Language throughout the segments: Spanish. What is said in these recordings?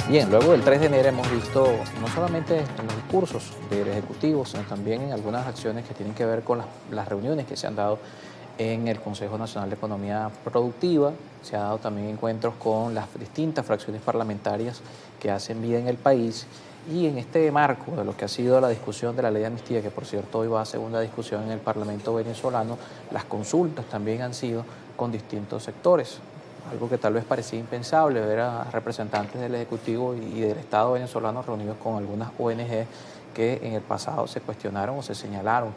Bien, luego del 3 de enero hemos visto no solamente en los discursos del Ejecutivo, sino también en algunas acciones que tienen que ver con las reuniones que se han dado en el Consejo Nacional de Economía Productiva. Se han dado también encuentros con las distintas fracciones parlamentarias que hacen vida en el país. Y en este marco de lo que ha sido la discusión de la ley de amnistía, que por cierto hoy va a segunda discusión en el Parlamento venezolano, las consultas también han sido con distintos sectores. Algo que tal vez parecía impensable, ver a representantes del Ejecutivo y del Estado venezolano reunidos con algunas ONG que en el pasado se cuestionaron o se señalaron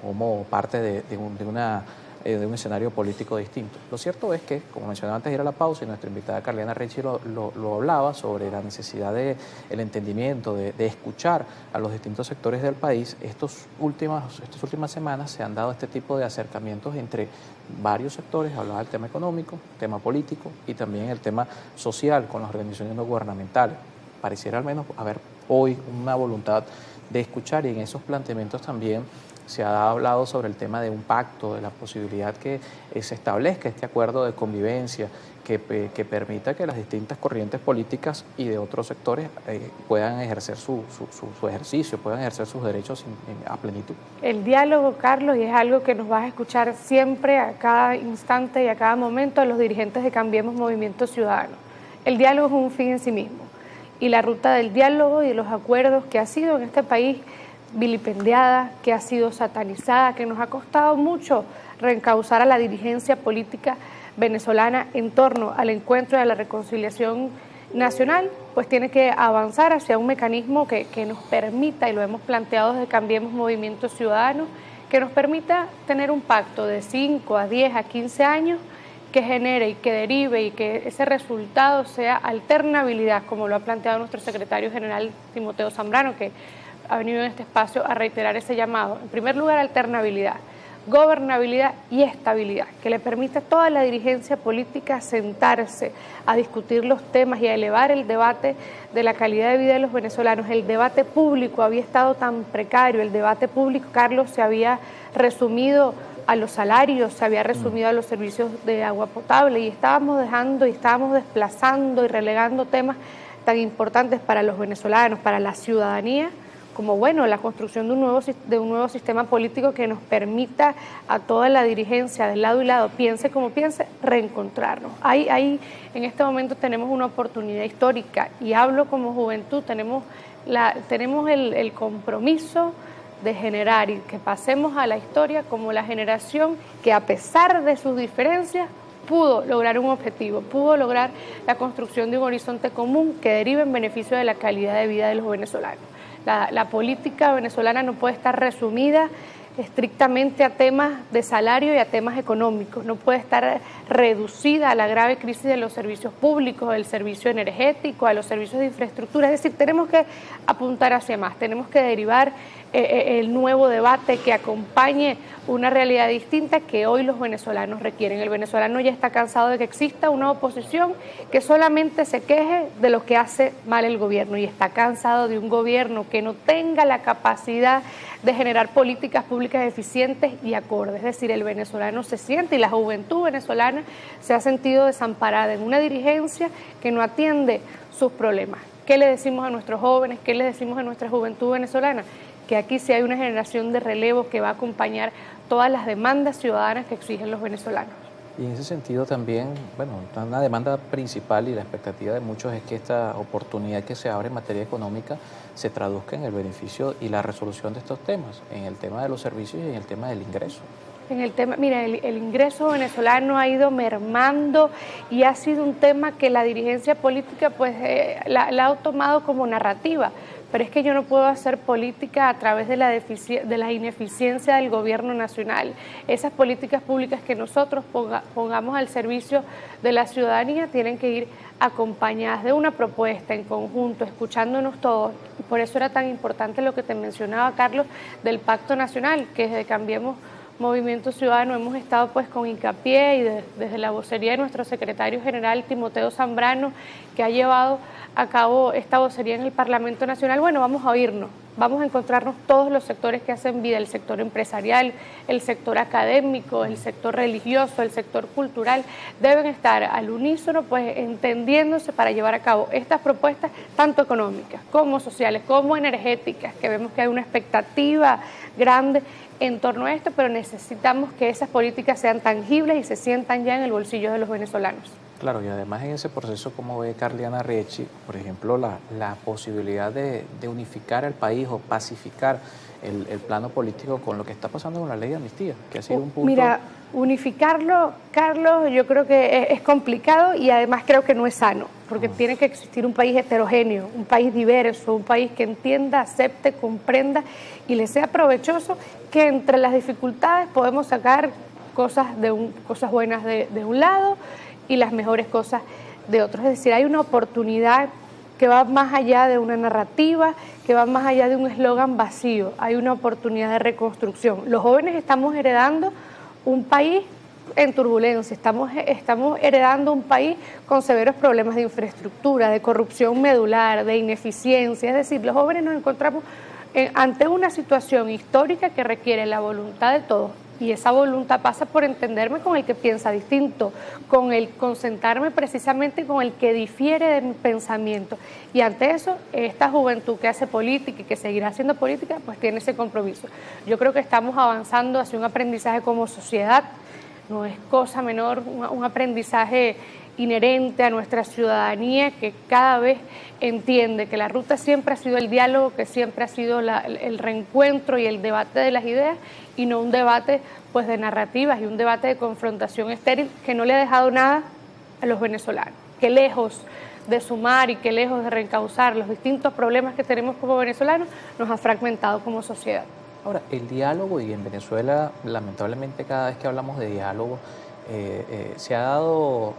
como parte de un escenario político distinto. Lo cierto es que, como mencionaba antes de ir a la pausa, y nuestra invitada Carliana Ricci lo hablaba sobre la necesidad del entendimiento, de escuchar a los distintos sectores del país. Estas últimas semanas se han dado este tipo de acercamientos entre varios sectores. Hablaba del tema económico, tema político y también el tema social con las organizaciones no gubernamentales. Pareciera al menos haber hoy una voluntad de escuchar, y en esos planteamientos también se ha hablado sobre el tema de un pacto, de la posibilidad que se establezca este acuerdo de convivencia que permita que las distintas corrientes políticas y de otros sectores puedan ejercer su ejercicio, puedan ejercer sus derechos a plenitud. El diálogo, Carlos, y es algo que nos vas a escuchar siempre, a cada instante y a cada momento, a los dirigentes de Cambiemos Movimiento Ciudadano. El diálogo es un fin en sí mismo, y la ruta del diálogo y de los acuerdos que ha sido en este país vilipendiada, que ha sido satanizada, que nos ha costado mucho reencauzar a la dirigencia política venezolana en torno al encuentro y a la reconciliación nacional, pues tiene que avanzar hacia un mecanismo que nos permita, y lo hemos planteado desde Cambiemos Movimiento Ciudadano, que nos permita tener un pacto de 5 a 10 a 15 años que genere y que derive y que ese resultado sea alternabilidad, como lo ha planteado nuestro secretario general Timoteo Zambrano, que ha venido en este espacio a reiterar ese llamado. En primer lugar, alternabilidad, gobernabilidad y estabilidad, que le permita a toda la dirigencia política sentarse a discutir los temas y a elevar el debate de la calidad de vida de los venezolanos. El debate público había estado tan precario, el debate público, Carlos, se había resumido a los salarios, se había resumido a los servicios de agua potable, y estábamos dejando y estábamos desplazando y relegando temas tan importantes para los venezolanos, para la ciudadanía, como la construcción de un nuevo sistema político que nos permita a toda la dirigencia del lado y lado, piense como piense, reencontrarnos. Ahí en este momento tenemos una oportunidad histórica, y hablo como juventud, tenemos el compromiso de generar y que pasemos a la historia como la generación que, a pesar de sus diferencias, pudo lograr un objetivo, pudo lograr la construcción de un horizonte común que derive en beneficio de la calidad de vida de los venezolanos. La política venezolana no puede estar resumida estrictamente a temas de salario y a temas económicos, no puede estar reducida a la grave crisis de los servicios públicos, del servicio energético, a los servicios de infraestructura. Es decir, tenemos que apuntar hacia más, tenemos que derivar el nuevo debate que acompañe una realidad distinta que hoy los venezolanos requieren. El venezolano ya está cansado de que exista una oposición que solamente se queje de lo que hace mal el gobierno, y está cansado de un gobierno que no tenga la capacidad de generar políticas públicas eficientes y acordes. Es decir, el venezolano se siente, y la juventud venezolana se ha sentido desamparada en una dirigencia que no atiende sus problemas. ¿Qué le decimos a nuestros jóvenes? ¿Qué le decimos a nuestra juventud venezolana? Que aquí sí hay una generación de relevo que va a acompañar todas las demandas ciudadanas que exigen los venezolanos. Y en ese sentido también, una demanda principal y la expectativa de muchos es que esta oportunidad que se abre en materia económica se traduzca en el beneficio y la resolución de estos temas, en el tema de los servicios y en el tema del ingreso. En el tema, mira, el ingreso venezolano ha ido mermando, y ha sido un tema que la dirigencia política la ha tomado como narrativa. Pero es que yo no puedo hacer política a través de la ineficiencia del gobierno nacional. Esas políticas públicas que nosotros pongamos al servicio de la ciudadanía tienen que ir acompañadas de una propuesta en conjunto, escuchándonos todos. Y por eso era tan importante lo que te mencionaba, Carlos, del Pacto Nacional, que desde Cambiemos Movimiento Ciudadano hemos estado pues con hincapié y desde la vocería de nuestro secretario general Timoteo Zambrano, que ha llevado a cabo esta vocería en el Parlamento Nacional. Bueno, vamos a oírnos, vamos a encontrarnos todos los sectores que hacen vida, el sector empresarial, el sector académico, el sector religioso, el sector cultural, deben estar al unísono pues entendiéndose para llevar a cabo estas propuestas tanto económicas como sociales, como energéticas, que vemos que hay una expectativa grande en torno a esto, pero necesitamos que esas políticas sean tangibles y se sientan ya en el bolsillo de los venezolanos. Claro, y además en ese proceso, como ve Carliana Riechi, por ejemplo, la posibilidad de unificar el país o pacificar el plano político con lo que está pasando con la ley de amnistía, que ha sido un punto... Mira, unificarlo, Carlos, yo creo que es complicado y además creo que no es sano, porque tiene que existir un país heterogéneo, un país diverso, un país que entienda, acepte, comprenda y le sea provechoso, que entre las dificultades podemos sacar cosas buenas de un lado y las mejores cosas de otros. Es decir, hay una oportunidad que va más allá de una narrativa, que va más allá de un eslogan vacío. Hay una oportunidad de reconstrucción. Los jóvenes estamos heredando un país en turbulencia, estamos heredando un país con severos problemas de infraestructura, de corrupción medular, de ineficiencia. Es decir, los jóvenes nos encontramos ante una situación histórica que requiere la voluntad de todos. Y esa voluntad pasa por entenderme con el que piensa distinto, con el concentrarme precisamente con el que difiere de mi pensamiento. Y ante eso, esta juventud que hace política y que seguirá haciendo política, pues tiene ese compromiso. Yo creo que estamos avanzando hacia un aprendizaje como sociedad, no es cosa menor, un aprendizaje inherente a nuestra ciudadanía que cada vez entiende que la ruta siempre ha sido el diálogo, que siempre ha sido el reencuentro y el debate de las ideas y no un debate pues de narrativas y un debate de confrontación estéril que no le ha dejado nada a los venezolanos, que lejos de sumar y que lejos de reencauzar los distintos problemas que tenemos como venezolanos, nos ha fragmentado como sociedad. Ahora, el diálogo, y en Venezuela lamentablemente cada vez que hablamos de diálogo se ha dado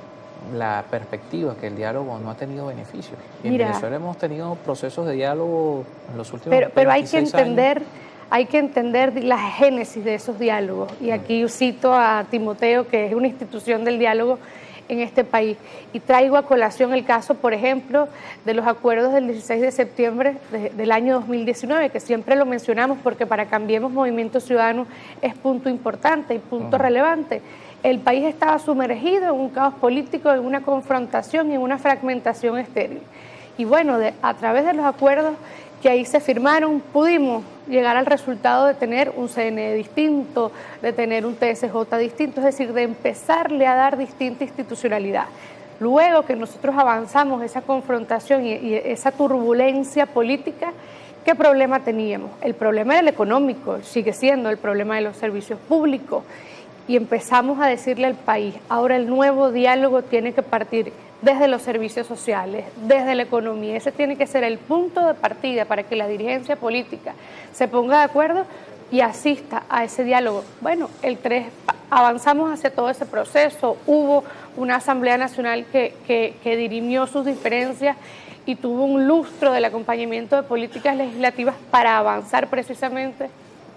la perspectiva que el diálogo no ha tenido beneficios. Y en Venezuela hemos tenido procesos de diálogo en los últimos 26 pero hay que entender, años. Hay que entender la génesis de esos diálogos. Y aquí cito a Timoteo, que es una institución del diálogo en este país. Y traigo a colación el caso, por ejemplo, de los acuerdos del 16 de septiembre del año 2019, que siempre lo mencionamos porque para Cambiemos Movimiento Ciudadano es punto importante y punto relevante. El país estaba sumergido en un caos político, en una confrontación y en una fragmentación estéril. Y bueno, a través de los acuerdos que ahí se firmaron, pudimos llegar al resultado de tener un CNE distinto, de tener un TSJ distinto, es decir, de empezarle a dar distinta institucionalidad. Luego que nosotros avanzamos esa confrontación y esa turbulencia política, ¿qué problema teníamos? El problema era el económico, sigue siendo el problema de los servicios públicos. Y empezamos a decirle al país, ahora el nuevo diálogo tiene que partir desde los servicios sociales, desde la economía. Ese tiene que ser el punto de partida para que la dirigencia política se ponga de acuerdo y asista a ese diálogo. Bueno, el 3 avanzamos hacia todo ese proceso, hubo una Asamblea Nacional que dirimió sus diferencias y tuvo un lustro del acompañamiento de políticas legislativas para avanzar precisamente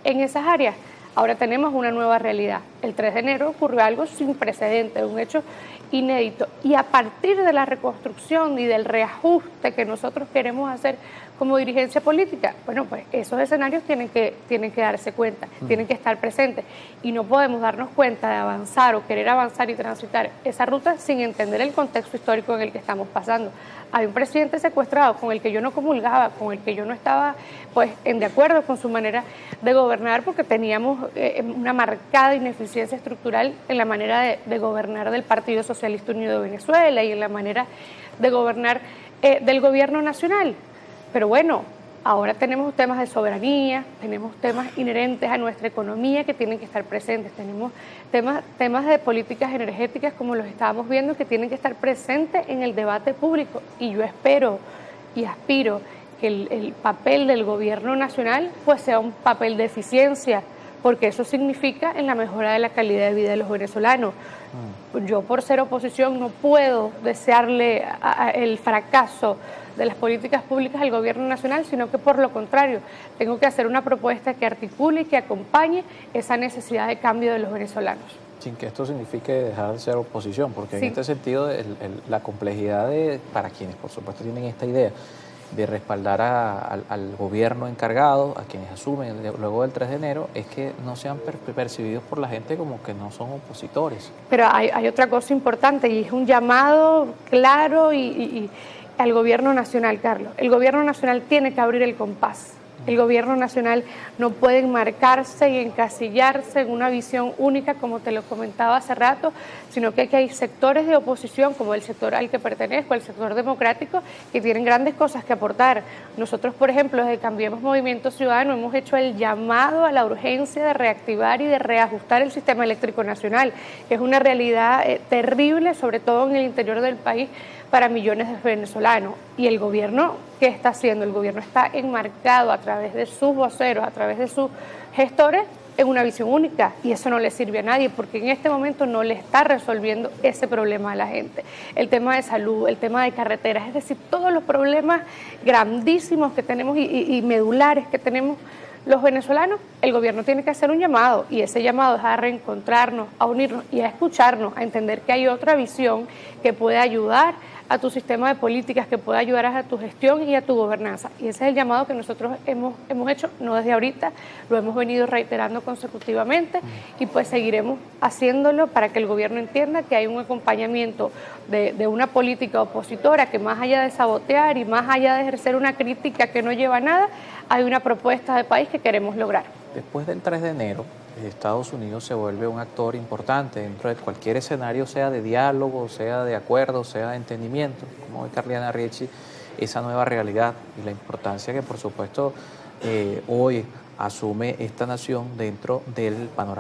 en esas áreas. Ahora tenemos una nueva realidad. El 3 de enero ocurrió algo sin precedentes, un hecho inédito. Y a partir de la reconstrucción y del reajuste que nosotros queremos hacer como dirigencia política, bueno, pues esos escenarios tienen que darse cuenta, tienen que estar presentes. Y no podemos darnos cuenta de avanzar o querer avanzar y transitar esa ruta sin entender el contexto histórico en el que estamos pasando. Hay un presidente secuestrado con el que yo no comulgaba, con el que yo no estaba pues de acuerdo con su manera de gobernar, porque teníamos una marcada ineficiencia estructural en la manera de gobernar del Partido Socialista Unido de Venezuela y en la manera de gobernar del gobierno nacional. Pero bueno, ahora tenemos temas de soberanía, tenemos temas inherentes a nuestra economía que tienen que estar presentes, tenemos temas de políticas energéticas como los estábamos viendo que tienen que estar presentes en el debate público. Y yo espero y aspiro que el papel del gobierno nacional pues sea un papel de eficiencia, porque eso significa en la mejora de la calidad de vida de los venezolanos. Yo, por ser oposición, no puedo desearle el fracaso de las políticas públicas al gobierno nacional, sino que por lo contrario, tengo que hacer una propuesta que articule y que acompañe esa necesidad de cambio de los venezolanos. Sin que esto signifique dejar de ser oposición, porque Sí. en este sentido la complejidad para quienes por supuesto tienen esta idea de respaldar al gobierno encargado, a quienes asumen luego del 3 de enero, es que no sean percibidos por la gente como que no son opositores. Pero hay otra cosa importante y es un llamado claro y al gobierno nacional, Carlos. El gobierno nacional tiene que abrir el compás. El gobierno nacional no puede enmarcarse y encasillarse en una visión única, como te lo comentaba hace rato, sino que hay sectores de oposición, como el sector al que pertenezco, el sector democrático, que tienen grandes cosas que aportar. Nosotros, por ejemplo, desde Cambiemos Movimiento Ciudadano hemos hecho el llamado a la urgencia de reactivar y de reajustar el sistema eléctrico nacional, que es una realidad terrible, sobre todo en el interior del país, para millones de venezolanos. Y el gobierno, ¿qué está haciendo? El gobierno está enmarcado a través de sus voceros, a través de sus gestores, en una visión única, y eso no le sirve a nadie, porque en este momento no le está resolviendo ese problema a la gente. El tema de salud, el tema de carreteras, es decir, todos los problemas grandísimos que tenemos y medulares que tenemos los venezolanos, el gobierno tiene que hacer un llamado, y ese llamado es a reencontrarnos, a unirnos y a escucharnos, a entender que hay otra visión que puede ayudar a tu sistema de políticas, que puede ayudar a tu gestión y a tu gobernanza. Y ese es el llamado que nosotros hemos hecho, no desde ahorita, lo hemos venido reiterando consecutivamente y pues seguiremos haciéndolo para que el gobierno entienda que hay un acompañamiento de una política opositora que, más allá de sabotear y más allá de ejercer una crítica que no lleva a nada, hay una propuesta de país que queremos lograr. Después del 3 de enero, Estados Unidos se vuelve un actor importante dentro de cualquier escenario, sea de diálogo, sea de acuerdo, sea de entendimiento, como ve Carliana Riechi, esa nueva realidad y la importancia que por supuesto hoy asume esta nación dentro del panorama